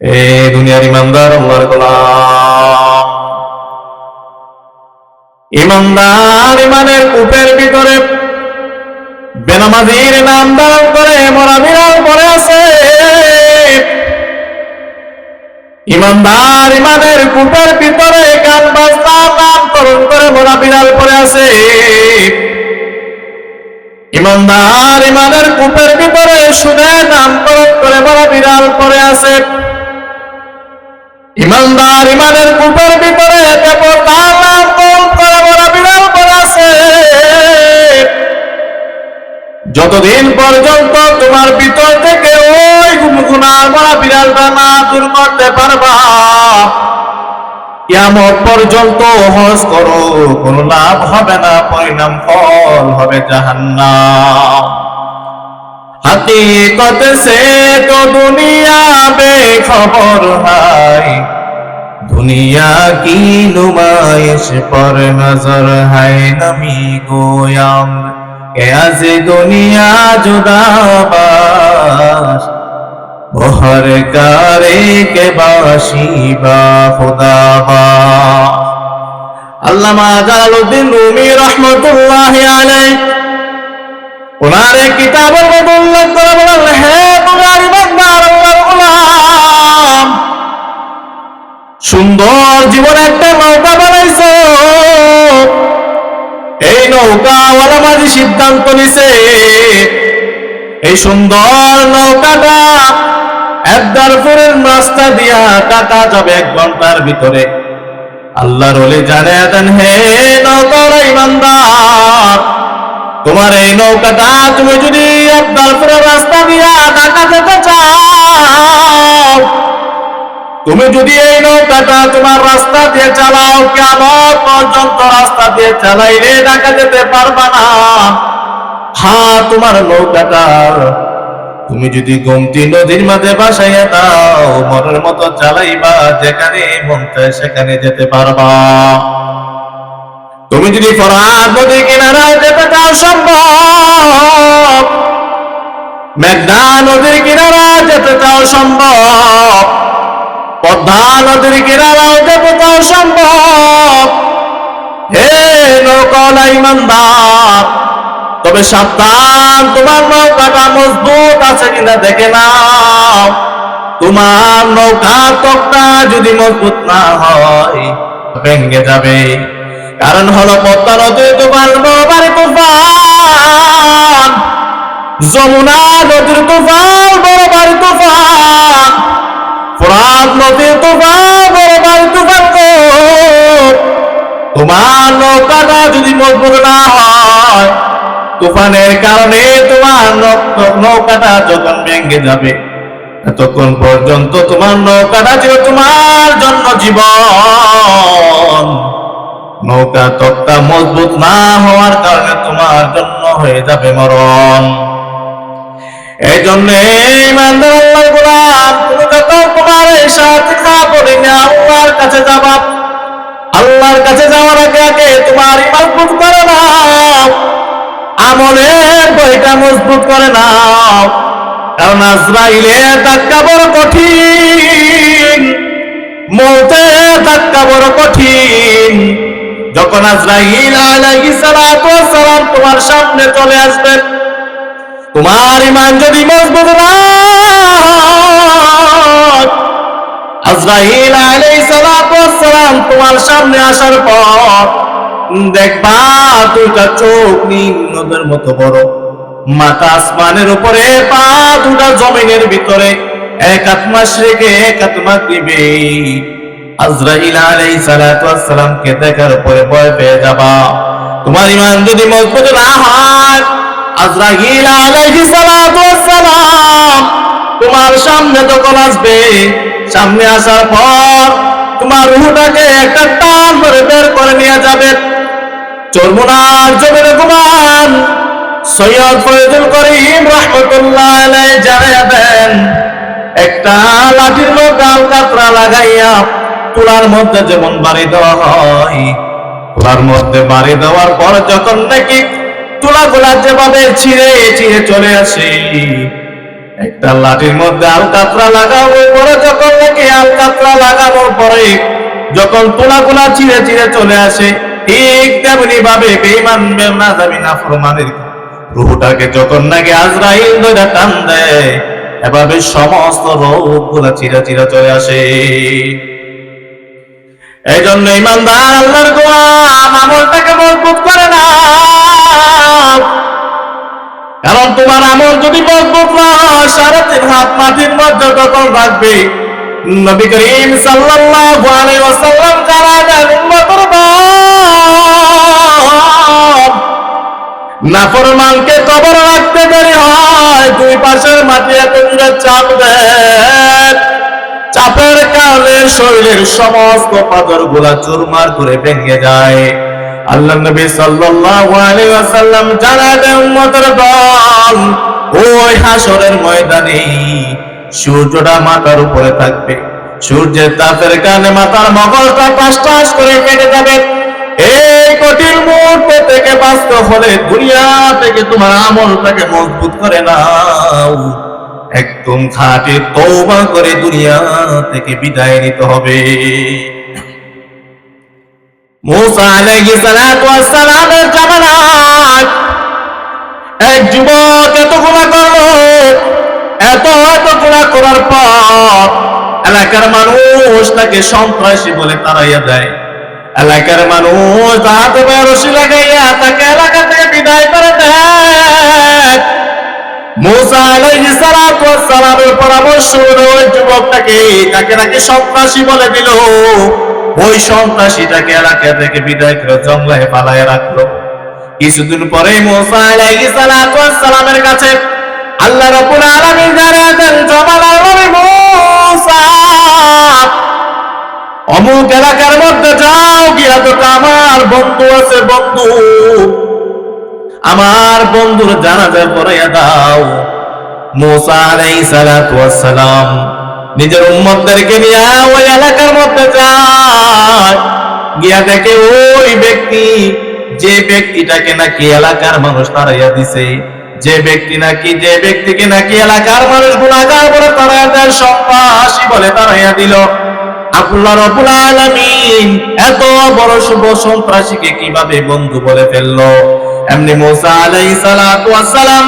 এ দুনিয়ার ইমানদার আল্লাহর গোলাম, ইমানদার ইমানের কূপের ভিতরে বেনামাজির নাম ধারণ করে মরা বিড়াল পড়ে আছে। ইমানদার ইমানের কূপের ভিতরে গান বাজনার নাম করণ করে মরা বিড়াল পড়ে আছে। ইমানদার ইমানের কূপের ভিতরে সুদের নামকরণ করে মরা বিড়াল পড়ে আছে। ইমানদার ইমানের কূপের ভিতরে দেবতার নামকরণ করে মরা বিড়াল পড়ে আছে। যতদিন পর্যন্ত তোমার ভিতর থেকে ওই গুনার মরা বিড়ালটা না দূর করতে পারবা, কিয়ামত পর্যন্ত হজ করো, কোনো লাভ হবে না, পরিণাম ফল হবে জাহান্নাম। हकीकत से तो दुनिया बेखबर है, दुनिया की नुमाइश पर नजर है। नमी गोयाम के आज दुनिया जुदाबाश, बहर करे के बाशिबा खुदाबा। अल्लामा জালালউদ্দিন রুমি রহমতুল্লাহি আলাইহি ওনার এই কিতাবের মধ্যে উল্লেখ করে বলেন, হে দুনিয়ার ইমানদার আল্লাহর গোলাম, সুন্দর জীবন একটা নৌকা বানাইছো। এই নৌকাওয়ালা মাঝি সিদ্ধান্ত নিছে এই সুন্দর নৌকাটা একদারপুরের রাস্তা দিয়া কাটা যাবে 1 ঘন্টার ভিতরে। আল্লাহর ওলি জানিয়ে দেন, হে নৌকাওয়ালা ইমানদার, তোমার এই নৌকাটা তুমি যদি একদারপুরের রাস্তা দিয়া ঢাকা যেতে চাও, তুমি যদি এই নৌকাটা তোমার রাস্তা দিয়ে চালাও, কিয়ামত পর্যন্ত রাস্তা দিয়ে চালাইলে ঢাকা যেতে পারবা না। হ্যাঁ, তোমার নৌকাটা তুমি যদি গোমতী নদীর মাঝে ভাসাইয়া দাও, মনের মতো চালাইবা, যেখানে মন চায় সেখানে যেতে পারবা। তুমি যদি ফরহাদ নদীর কিনারায় যেতে চাও সম্ভব, মেঘনা নদীর কিনারায় যেতে চাও সম্ভব, পদ্মা নদীর কিনারায় যেতে চাও সম্ভব। হে নৌকাওয়ালা ইমানদার, তবে সাবধান, তোমার নৌকাটা মজবুত আছে কিনা দেখে নাও। তোমার নৌকার তক্তা যদি মজবুত না হয় ভেঙে যাবে। কারণ হলো পদ্মা নদীর তুফান বড় ভারী তুফান, যমুনা নদীর তুফান বড় ভারী তুফান, ফোরাত নদীর তুফান বড় ভারী তুফান। তোমার নৌকাটা যদি মজবুত না হয়, তুফানের কারণে তোমার নৌকাটা যখন ভেঙে যাবে, ততক্ষণ পর্যন্ত তোমার নৌকাটা ছিল তোমার জন্য জীবন। নৌকা তক্তা মজবুত না হওয়ার কারণে তোমার জন্য হয়ে যাবে মরণ। এই জন্য ইমানদার আল্লাহর গোলাম, তুমি যখন তোমার এই সাথে খাবরে না আল্লাহর কাছে যাবা, আল্লাহর কাছে যাওয়ার আগে তোমার ইমান মজবুত করে নাও, আমলের বইটা মজবুত করে নাও। কারণ আজরাইলের ধাক্কা বড় কঠিন, মৌতের ধাক্কা বড় কঠিন। যখন আজরাইল আলাইহিস সালাতু ওয়াস সালাম তোমার সামনে চলে আসবেন, তোমার ঈমান যদি মজবুত না হয়, আজরাইল আলাইহিস সালাতু ওয়াস সালাম তোমার সামনে আসার পর দেখবা দুইটা চোখ নীল নদের মতো বড়, মাথা আসমানের উপরে, পা দুটা জমিনের ভিতরে, এক হাত মাশরিকে এক হাত মাগরিবে। আজরাইল আলাইহিস সালাতু ওয়াস সালামকে দেখার পরে ভয় পেয়ে যাবা। তোমার ঈমান যদি মজবুত না হয়, আজরাইল আলাইহিস সালাতু ওয়াস সালাম তোমার সামনে যখন আসবে, সামনে আসার পর তোমার রূহটাকে একটা টান করে বের করে নিয়ে যাবে। চরমুনার জমিনে ঘুমান সৈয়দ ফয়জুল করিম রাহমাতুল্লাহ আলাইহি জানায়া দেন, একটা লাঠির মধ্যে আলকাতরা লাগাইয়া তুলার মধ্যে যেমন বাড়ি দেওয়া হয়, তুলার মধ্যে বাড়ি দেওয়ার পর যখন নাকি তুলাগুলা যেভাবে ছিঁড়ে ছিঁড়ে চলে আসে, একটা লাঠির মধ্যে আলকাতরা লাগানোর পরে যখন নাকি আলকাতরা লাগানোর পরে যখন তুলাগুলা চিড়ে চিড়ে চলে আসে, ঠিক তেমনি ভাবে বেঈমান বেনাজামি নাফরমানের রূহটাকে যখন নাকি আজরাইল ধরে টান দেয়, এভাবে সমস্ত রোগগুলা চিরা চিরা চলে আসে। এই জন্য ইমানদার আল্লাহর গোলাম আমলটাকে মজবুত করে না, কারণ তোমার আমল যদি মজবুত না হয়, সাড়ে 3 হাত মাটির মধ্যে তখন রাখবে। নবী করিম সাল্লাল্লাহু আলাইহি ওয়াসাল্লাম জানালেন, উম্মতের দল নাফরমানকে কবর রাখতে দেরি হয়, 2 পাশের মাটি এত জোরে চাপ দেয়, চাপের কারণে শরীরের সমস্ত পাথরগুলা চুরমার করে ভেঙে যায়। আল্লাহ নবী সাল্লাল্লাহু আলাইহি ওয়াসাল্লাম জানালেন, উম্মতের দল ওই হাসরের ময়দানে সূর্যটা মাথার উপরে থাকবে, সূর্যের তাপের কারণে মাথার মগজটা টাস টাস করে কেটে যাবে। এই কঠিন মুহূর্ত থেকে বাঁচতে হলে দুনিয়া থেকে তোমার আমলটাকে মজবুত করে নাও, একদম খাঁটি তওবা করে দুনিয়া থেকে বিদায় নিতে হবে। মুসা আলাইহিস সালাতু ওয়াস সালামের জামানায় এক যুবক এত গুনাহ করলো, এত গুনাহ করার পর এলাকার মানুষ তাকে সন্ত্রাসী বলে তাড়াইয়া দেয়। এলাকার মানুষ হাতে পায়ে রশি লাগাইয়া তাকে এলাকা থেকে বিদায় করে দেয়। মুসা আলাইহিস সালাতু ওয়াস সালামের পরামর্শ ওই যুবকটাকে তাকে নাকি সন্ত্রাসী বলে দিল, ওই সন্ত্রাসীটাকে এলাকা থেকে বিদায় করে জঙ্গলে পালায় রাখলো। কিছুদিন পরে মুসা আলাইহিস সালাতু ওয়াস সালামের কাছে আল্লাহ রাব্বুল আলামিন জানিয়ে দেন, জমানার নবী মুসা অমুক এলাকার মধ্যে যাও, গিয়া তো আমার বন্ধু আছে, আমার বন্ধুর জানাজা পড়াইয়া দাও। মুসা আলাইহিস সালাতু ওয়াস সালাম নিজের উম্মতদেরকে নিয়ে ওই এলাকার মধ্যে যায়, গিয়া দেখে ওই ব্যক্তি, যে ব্যক্তিটাকে নাকি এলাকার মানুষ তাড়াইয়া দিছে, যে ব্যক্তিকে নাকি এলাকার মানুষ গুনাহগার বলে তাড়াইয়া দেয়, সন্ত্রাসী বলে তাড়াইয়া দিল, আল্লাহ রাব্বুল আলামিন এত বড় শুভ সন্ত্রাসীকে কিভাবে বন্ধু বলে ফেললো? এমনি মুসা আলাইহিস সালাতু ওয়াস সালাম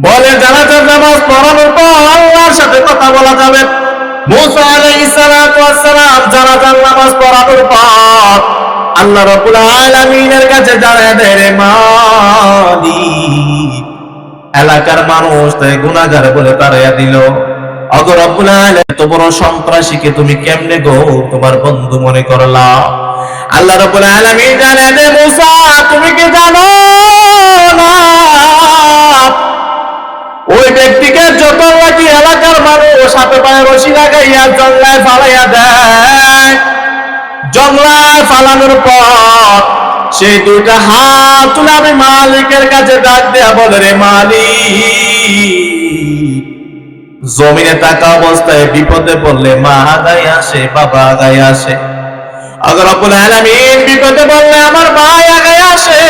বলে, জানাজার নামাজ পড়ানোর পর আল্লাহর সাথে কথা বলা যাবে। মুসা আলাইহিস সালাতু ওয়াস সালাম জানাজার নামাজ পড়ানোর পর আল্লাহ রাব্বুল আলামিনের কাছে জানায় দেয়, রে মালিক, এলাকার মানুষ তাই গুনাহগার বলে তাড়াইয়া দিল। ওগো রব্বুল আলামিন, এত বড় সন্ত্রাসীকে তুমি কেমনে গো তোমার বন্ধু মনে করলা? আল্লাহ রাব্বুল আলামিন জানায় দেয়, মুসা তুমি কি জানো না ওই ব্যক্তিকে যখন নাকি এলাকার মানুষ হাতে পায়ে রশি লাগাইয়া জঙ্গলায় ফালাইয়া দেয়, জঙ্গলায় ফালানোর পর সেই 2টা হাত তুলে আমি মালিকের কাছে ডাক দেয়া বলে, রে মালিক, জমিনে থাকা অবস্থায় বিপদে পড়লে মা আগায় আসে, বাবা আগায় আসে। আল্লাহ রাব্বুল আলামিন বিপদে পড়লে আমার ভাই আগায় আসে।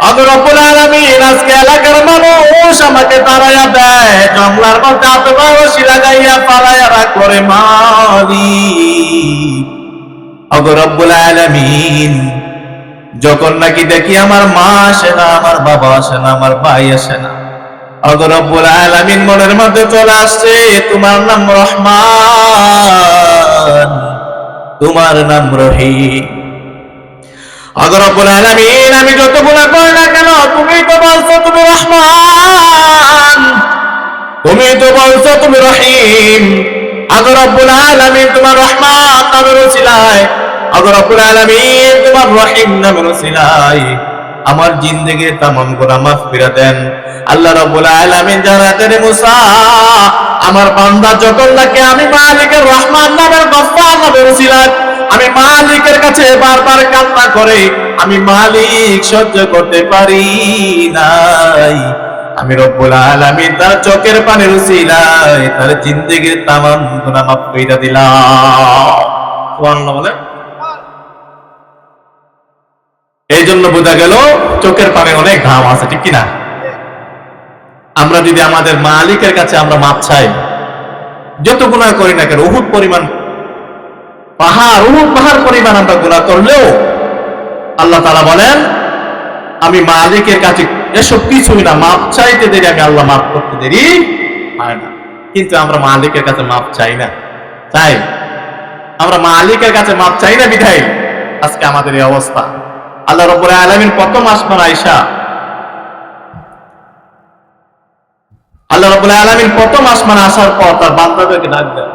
আল্লাহ রাব্বুল আলামিন আজকে এলাকার মানুষ আমাকে তাড়াইয়া দেয়, জঙ্গলার মধ্যে হাতে পায়ে রশি লাগাইয়া ফালাইয়া রাখলো, রে মালিক। আল্লাহ রাব্বুল আলামিন যখন নাকি দেখি আমার মা আসে না, আমার বাবা আসে না, আমার ভাই আসে না, আল্লাহ রাব্বুল আলামিন মনের মধ্যে চলে আসছে, তোমার নাম রহমান, তোমার নাম রহিম। আল্লাহ রাব্বুল আলামিন আমি যত গুনাহ করি না কেন, তুমি তো বলছো তুমি রহমান, তুমি তো বলছো তুমি রহিম। আল্লাহ রাব্বুল আলামিন তোমার রহমান নামের উসিলায়, আল্লাহ রাব্বুল আলামিন তোমার রহিম নামের উসিলায় আমার জিন্দেগির তামাম গুনাহ মাফ করে দেন। আল্লাহ রাব্বুল আলামিন জানাতেন, মুসা আমার বান্দা যখন নাকি আমি মালিকের রহমান নামের গফফার নামের উসিলায় আমি মালিকের কাছে বারবার কান্না করে, আমি মালিক সহ্য করতে পারি নাই, আমি রব্বুল আলামিন তার চোখের পানির উসিলায় তার জিন্দেগির তামাম গুনাহ মাফ করে দিলাম। সুবহানাল্লাহ বলে। এই জন্য বোঝা গেল চোখের পানে অনেক ঘাম আছে, ঠিক কিনা? আমরা যদি আমাদের মালিকের কাছে আমরা মাপ চাই, যত গুনাহ করি না কেন, উহুদ পাহাড় পরিমাণ আমরা গুনাহ করলেও আল্লাহ তাআলা বলেন আমি মালিকের কাছে এসব কিছুই না, মাপ চাইতে দেরি আমি আল্লাহ মাফ করতে দেরি হয় না। কিন্তু আমরা মালিকের কাছে মাপ চাই না, চাই আমরা মালিকের কাছে মাপ চাই না বিধায় আজকে আমাদের এই অবস্থা। আল্লাহ রাব্বুল আলামিন প্রথম আসমান আয়েশা, আল্লাহ রাব্বুল আলামিন প্রথম আসমান আসার পর তার বান্দাদেরকে ডাক দেন,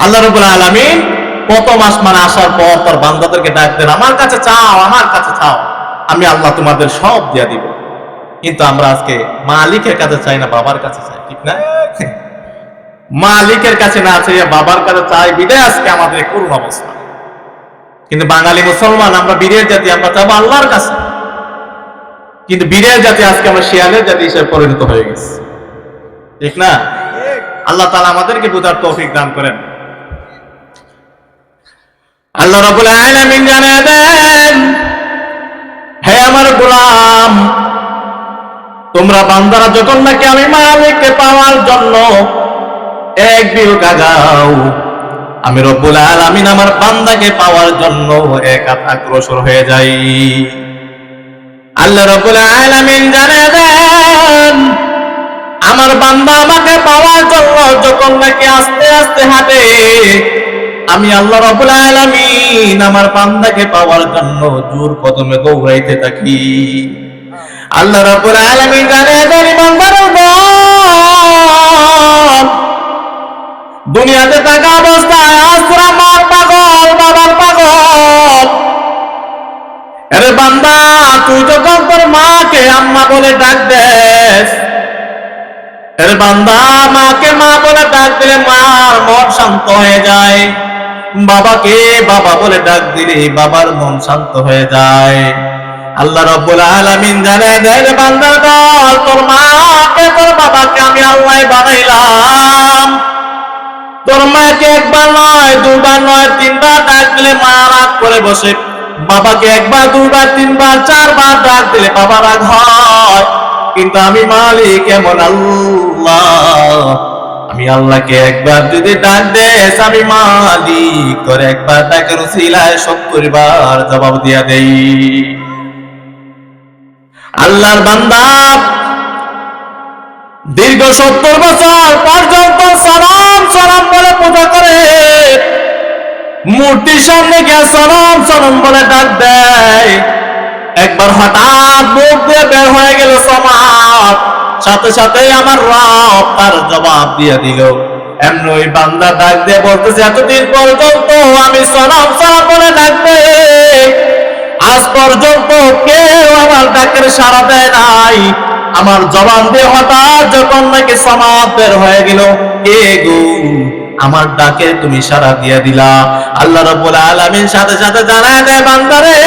আল্লাহ রাব্বুল আলামিন প্রথম আসমান আসার পর তার বান্দাদেরকে ডাক দেন, আমার কাছে চাও, আমার কাছে চাও, আমি আল্লাহ তোমাদের সব দিয়ে দিব। কিন্তু আমরা আজকে মালিকের কাছে চাই না, বাবার কাছে চাই, ঠিক না? মালিকের কাছে না চাই, বাবার কাছে চাই, বিদায় আজকে আমাদের করুণ অবস্থা। কিন্তু বাঙালি মুসলমান আমরা বীরের জাতি, আমরা চাবো আল্লাহর কাছে, কিন্তু বীরের জাতি আজকে আমরা শিয়ালের জাতি হিসেবে পরিণত হয়ে গেছি, ঠিক না? আল্লাহ তাআলা আমাদেরকে বুঝার তৌফিক দান করেন। আল্লাহ রাব্বুল আলামিন জানিয়ে দেন, হে আমার গোলাম, তোমরা বান্দারা যখন নাকি আমি মালিককে পাওয়ার জন্য এক বিয়োগ আগাও, আমি রব্বুল আলামিন আমার বান্দাকে পাওয়ার জন্য এক হাত অগ্রসর হয়ে যাই। আল্লাহ রাব্বুল আলামিন জানিয়ে দেন, আমার বান্দা আমাকে পাওয়ার জন্য যখন নাকি আস্তে আস্তে হাঁটে, আমি আল্লাহ রাব্বুল আলামিন আমার বান্দাকে পাওয়ার জন্য জোর কদমে দৌড়াইতে থাকি। আল্লাহ রাব্বুল আলামিন জানিয়ে দেন, বান্দার দুনিয়াতে থাকা অবস্থায় আজ তোরা মার পাগল, বাবার পাগল। আরে বান্দা, তুই যখন তোর মাকে আম্মা বলে ডাক দেস, আরে বান্দা মাকে মা বলে ডাক দিলে মার মন শান্ত হয়ে যায়, বাবাকে বাবা বলে ডাক দিলে বাবার মন শান্ত হয়ে যায়। আল্লাহ রাব্বুল আলামিন জানে দেন, বান্দার দল, তোর মাকে তোর বাবাকে আমি আল্লাহ বানাইলাম। তোর মাকে একবার নয়, দুবার নয়, তিনবার ডাক দিলে মা রাগ করে বসে, বাবাকে একবার দুবার তিনবার চারবার ডাক দিলে বাবা রাগ হয়। কিন্তু আমি মালিক এমন আল্লাহ, আমি আল্লাহকে একবার যদি ডাক দেস, আমি মালিক তোর একবার ডাকের উসিলায় ৭০ বার জবাব দিয়া দেই। আল্লাহর বান্দা দীর্ঘ ৭০ বছর পর্যন্ত সালাম সালাম বলে পূজা করে, মূর্তির সামনে গিয়ে সালাম সালাম বলে ডাক দেয়। একবার হঠাৎ মুখ দিয়ে বের হয়ে গেল সমাজ, সাথে সাথে আমার রব তার জবাব দিয়ে দিল। এমনি ওই বান্দা ডাক দিয়ে বলতেছে, এতদিন পর্যন্ত আমি সালাম সালাম বলে ডাকতে, আজ পর্যন্ত কেউ আমার ডাকের সাড়া দেয় নাই। আমার জবান দিয়ে হঠাৎ যখন নাকি সমাজ বের হয়ে গেল, কে গো আমার ডাকে তুমি সাড়া দিয়ে দিলা? আল্লাহ রাব্বুল আলামিন সাথে সাথে জানায় দেয়, বান্দারে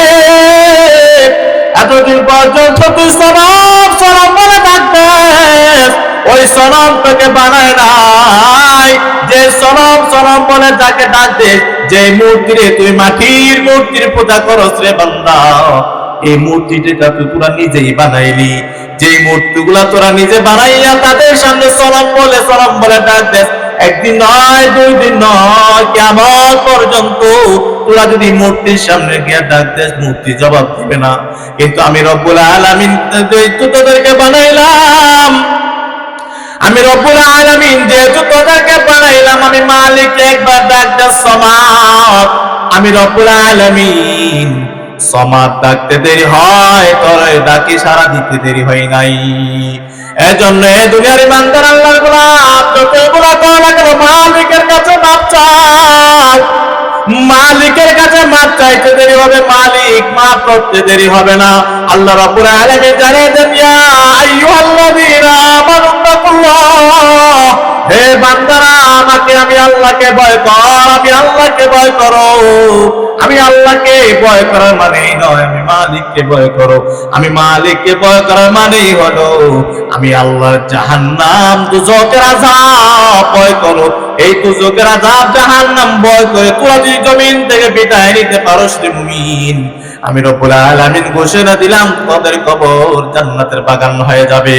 এতদিন পর্যন্ত তুই সালাম সালাম বলে ডাকতেস, ওই সালাম তোকে বানায় নাই। যে সালাম সালাম বলে যাকে ডাক দে, যে মূর্তিরে তুই মাটির মূর্তির পূজা করস রে বান্দা, এই মূর্তিটা তুই তোরা নিজেই বানাইলি। যে মূর্তিগুলা তোরা নিজে বানাইয়া তাদের সামনে সালাম বলে ডাক দেস, একদিন নয়, 2 দিন নয়, কিয়ামত পর্যন্ত তোরা যদি মূর্তির সামনে গিয়ে ডাক দেস, মূর্তি জবাব দিবে না। কিন্তু আমি রব্বুল আলামিন তোদেরকে বানাইলাম, আমি রব্বুল আলামিন যেহেতু তোদেরকে বানাইলাম, আমি মালিক একবার ডাক দেস সমাদ, আমি রব্বুল আলামিন সমাদ ডাকতে দেরি হয়, তোর ডাকি সারা দিতে দেরি হয় নাই। এজন্য দুনিয়ার ইমানদার আল্লাহর গোলাম যতই গুনাহ করা না কেন, মালিকের কাছে মাপ চাও। মালিকের কাছে মাপ চাইতে দেরি হবে, মালিক মাফ করতে দেরি হবে না। আল্লাহ রাব্বুল আলামিন জানিয়ে দেন, ইয়া আইয়ুহাল্লাযীনা আমানু তাকুল্লাহ হে বান্দারা, আমি আল্লাহকে ভয় কর, আমি আল্লাহকে ভয় করো। আমি আল্লাহকে ভয় করার মানেই নয় আমি মালিককে ভয় করো। আমি মালিককে ভয় করার মানেই হলো আমি আল্লাহর জাহান্নাম দুজকের আযাব ভয় করো। এই দুজকের আযাব জাহান্নাম ভয় করে তোরা যদি জমিন থেকে বিদায় নিতে পারোস রে মুমিন, আমি রব্বুল আলামিন ঘোষণা দিলাম তোদের কবর জান্নাতের বাগান হয়ে যাবে।